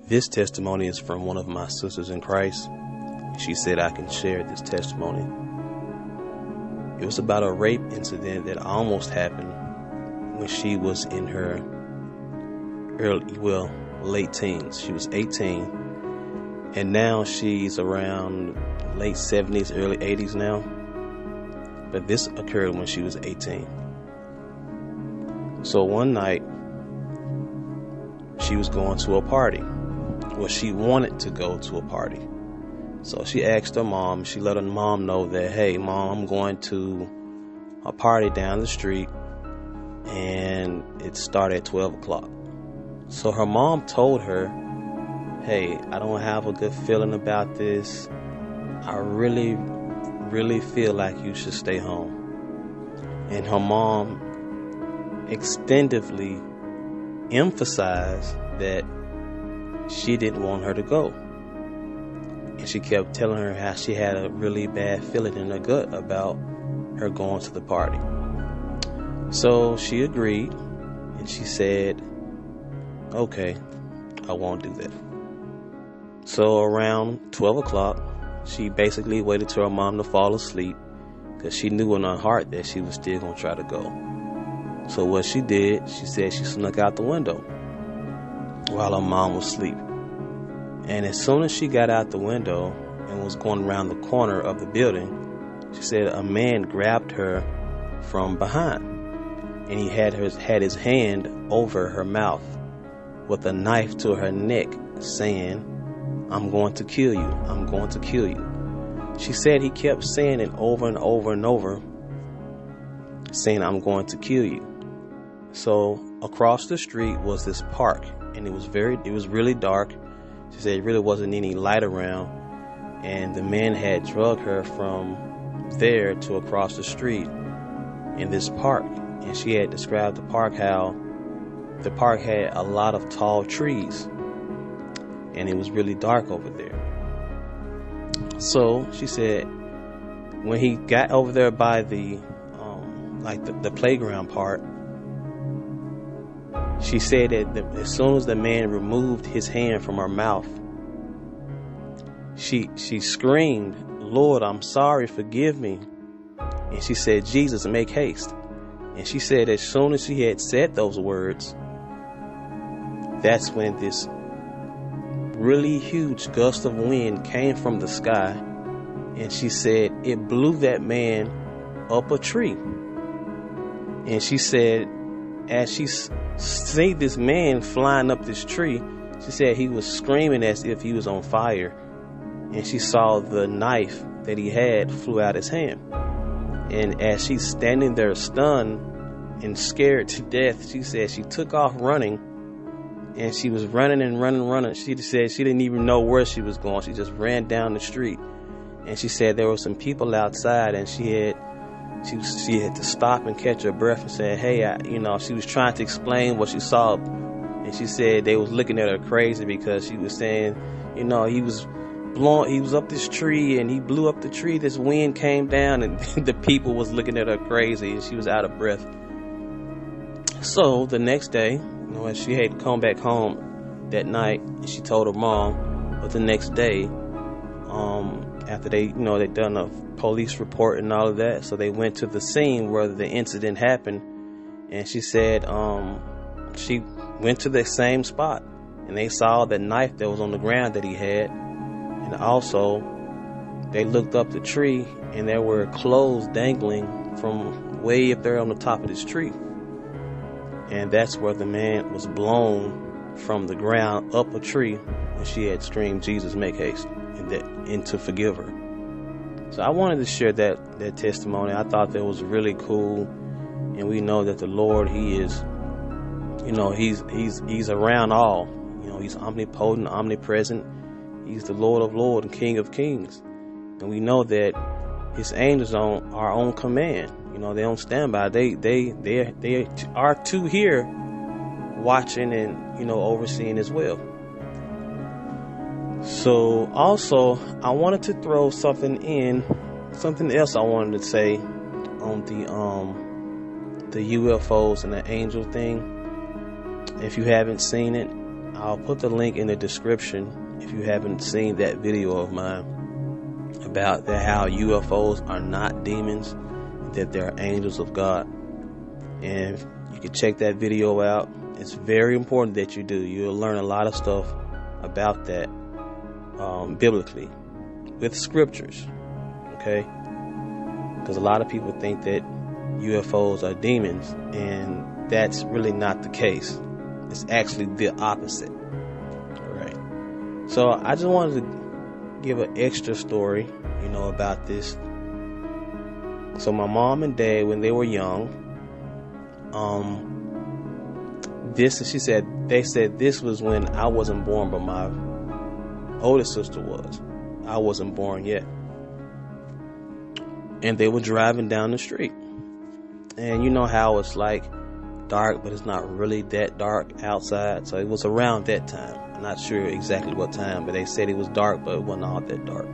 This testimony is from one of my sisters in Christ. She said I can share this testimony. It was about a rape incident that almost happened when she was in her late teens. She was 18, and now she's around late 70s, early 80s now. But this occurred when she was 18. So one night, she was going to a party. Well, she wanted to go to a party. So she asked her mom, she let her mom know that, hey, mom, I'm going to a party down the street, and it started at 12 o'clock. So her mom told her, hey, I don't have a good feeling about this. I really, really feel like you should stay home. And her mom extensively emphasized that she didn't want her to go. And she kept telling her how she had a really bad feeling in her gut about her going to the party. So she agreed, and she said, okay, I won't do that. So around 12 o'clock, she basically waited till her mom to fall asleep, because she knew in her heart that she was still going to try to go. So what she did, she said she snuck out the window while her mom was asleep. And as soon as she got out the window and was going around the corner of the building, she said a man grabbed her from behind, and he had his hand over her mouth with a knife to her neck, saying, I'm going to kill you. I'm going to kill you. She said he kept saying it over and over and over, saying, I'm going to kill you. So across the street was this park, and it was really dark. She said it really wasn't any light around, and the man had drugged her from there to across the street in this park. And she had described the park, how the park had a lot of tall trees, and it was really dark over there. So she said when he got over there by the playground part, she said that as soon as the man removed his hand from her mouth, she screamed, Lord, I'm sorry, forgive me. And she said, Jesus, make haste. And she said as soon as she had said those words, that's when this really huge gust of wind came from the sky. And she said it blew that man up a tree. And she said as she see this man flying up this tree, she said he was screaming as if he was on fire, and she saw the knife that he had flew out his hand. And as she's standing there stunned and scared to death, she said she took off running, and she was running and running. She said she didn't even know where she was going. She just ran down the street, and she said there were some people outside, and she had to stop and catch her breath and say, hey, she was trying to explain what she saw. And she said they was looking at her crazy because she was saying, he was up this tree and he blew up the tree. This wind came down, and the people was looking at her crazy, and she was out of breath. So the next day, as she had come back home that night, she told her mom, but the next day, after they done a police report and all of that, so they went to the scene where the incident happened, and she said she went to the same spot, and they saw the knife that was on the ground that he had, and also they looked up the tree, and there were clothes dangling from way up there on the top of this tree, and that's where the man was blown from the ground up a tree when she had screamed, Jesus, make haste, and to forgive her. So I wanted to share that testimony. I thought that was really cool, and we know that the Lord, He is, He's around all. He's omnipotent, omnipresent. He's the Lord of Lords and King of Kings, and we know that His angels are on command. They on standby. They are too here, watching and overseeing as well. So also, I wanted to throw something else I wanted to say on the UFOs and the angel thing. If you haven't seen it, I'll put the link in the description if you haven't seen that video of mine about how UFOs are not demons, that they're angels of God. And you can check that video out. It's very important that you do. You'll learn a lot of stuff about that biblically with scriptures, okay? Because a lot of people think that UFOs are demons, and that's really not the case. It's actually the opposite. All right. So I just wanted to give an extra story, about this. So my mom and dad, when they were young, they said this was when I wasn't born, but my oldest sister was. I wasn't born yet. And they were driving down the street. And you know how it's like dark, but it's not really that dark outside. So it was around that time. I'm not sure exactly what time, but they said it was dark, but it wasn't all that dark.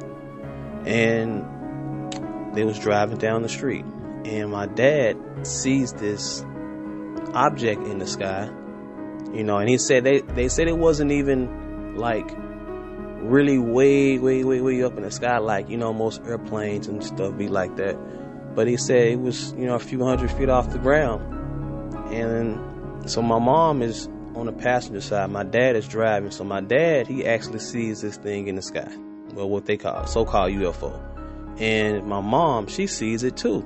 And they was driving down the street. And my dad sees this object in the sky, and he said they said it wasn't even like really way up in the sky, like most airplanes and stuff be like that, but he said it was a few hundred feet off the ground. And so my mom is on the passenger side, my dad is driving. So my dad, he actually sees this thing in the sky, well, what they call so-called UFO, and my mom, she sees it too,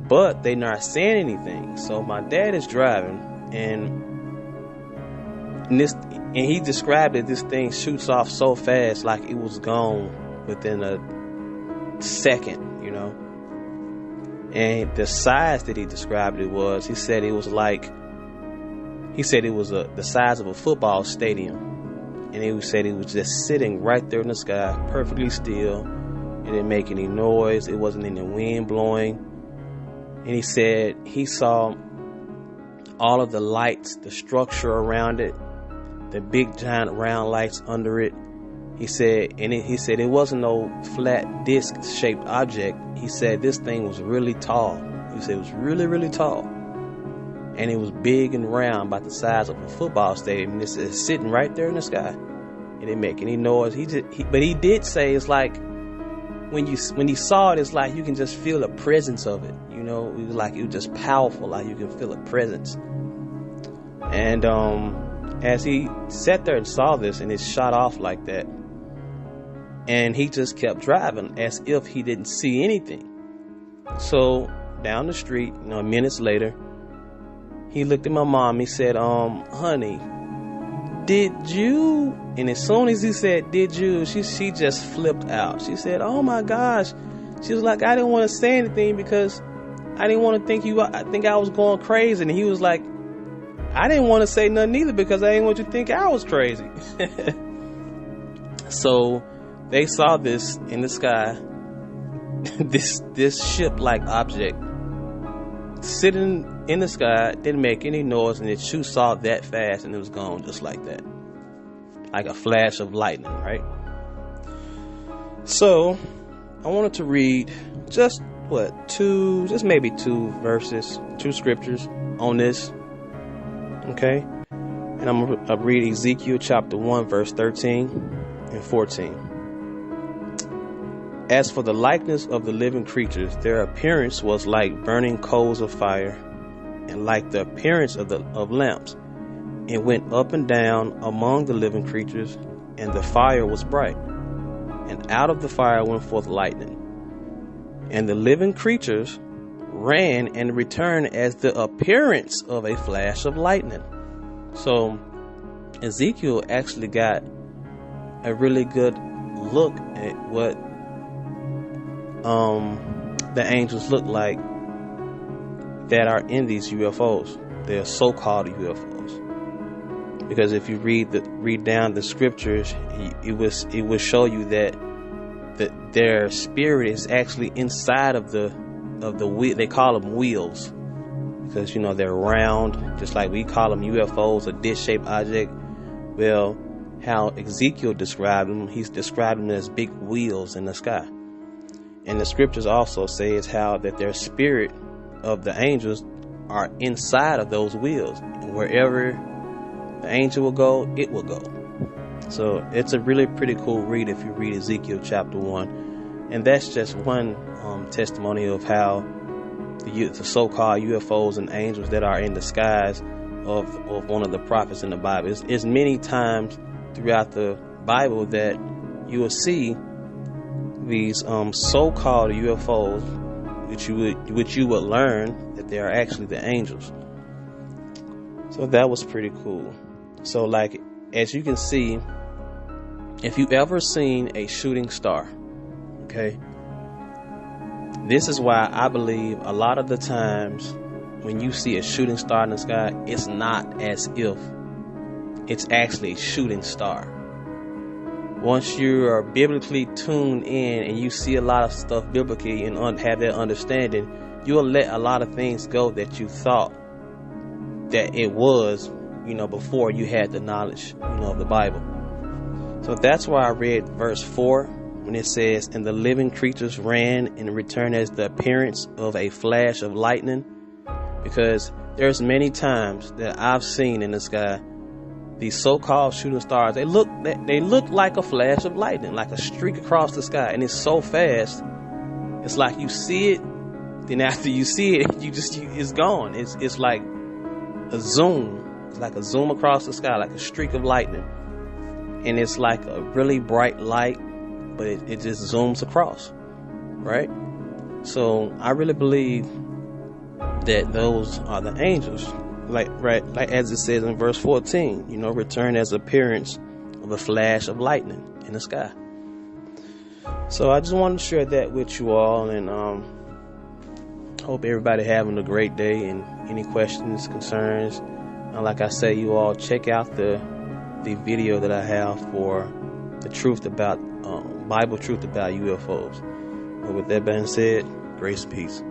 but they not saying anything. So my dad is driving, and he described that this thing shoots off so fast, like it was gone within a second, And the size that he described it was, he said it was the size of a football stadium. And he said it was just sitting right there in the sky, perfectly still. It didn't make any noise. It wasn't any wind blowing. And he said he saw all of the lights, the structure around it, the big giant round lights under it. He said it wasn't no flat disc shaped object. He said this thing was really tall. He said it was really, really tall. And it was big and round, about the size of a football stadium. And it's sitting right there in the sky. It didn't make any noise. But he did say it's like when he saw it, it's like you can just feel the presence of it. It was like it was just powerful, like you can feel a presence. And as he sat there and saw this, and it shot off like that, and he just kept driving as if he didn't see anything. So down the street, minutes later, he looked at my mom. He said, honey, did you? And as soon as he said, did you, she just flipped out. She said, oh my gosh. She was like, I didn't want to say anything because I didn't want to think I was going crazy. And he was like, I didn't want to say nothing either because I didn't want you to think I was crazy. So they saw this in the sky, this ship-like object sitting in the sky, didn't make any noise, and it shoots off that fast, and it was gone just like that, like a flash of lightning, right? So I wanted to read just maybe two scriptures on this, okay? And I'm going to read Ezekiel chapter 1, verse 13 and 14. As for the likeness of the living creatures, their appearance was like burning coals of fire, and like the appearance of lamps. It went up and down among the living creatures, and the fire was bright. And out of the fire went forth lightning. And the living creatures ran and returned as the appearance of a flash of lightning. So Ezekiel actually got a really good look at what the angels look like that are in these UFOs. They're so-called UFOs. Because if you read down the scriptures, it will show you that their spirit is actually inside of the wheel. They call them wheels because they're round, just like we call them UFOs, a dish-shaped object. Well, how Ezekiel described them, he's described them as big wheels in the sky. And the scriptures also say is how that their spirit of the angels are inside of those wheels. And wherever the angel will go, it will go. So it's a really pretty cool read if you read Ezekiel chapter 1. And that's just one testimony of how the so-called UFOs and angels that are in the skies of one of the prophets in the Bible. It's many times throughout the Bible that you will see these so-called UFOs, which you would learn that they are actually the angels. So that was pretty cool. So like, as you can see, if you've ever seen a shooting star, okay, this is why I believe a lot of the times when you see a shooting star in the sky, it's not as if it's actually a shooting star. Once you are biblically tuned in and you see a lot of stuff biblically and have that understanding, you'll let a lot of things go that you thought that it was, before you had the knowledge, of the Bible. So that's why I read verse 4 when it says, "And the living creatures ran and returned as the appearance of a flash of lightning," because there's many times that I've seen in the sky these so-called shooting stars. They look like a flash of lightning, like a streak across the sky, and it's so fast. It's like you see it, then after you see it, it's gone. It's like a zoom. It's like a zoom across the sky, like a streak of lightning, and it's like a really bright light, but it just zooms across, right? So I really believe that those are the angels. Like as it says in verse 14, return as appearance of a flash of lightning in the sky. So I just wanted to share that with you all, and hope everybody having a great day. And any questions, concerns, like I say, you all check out the video that I have for the truth about Bible truth about UFOs. But with that being said, grace and peace.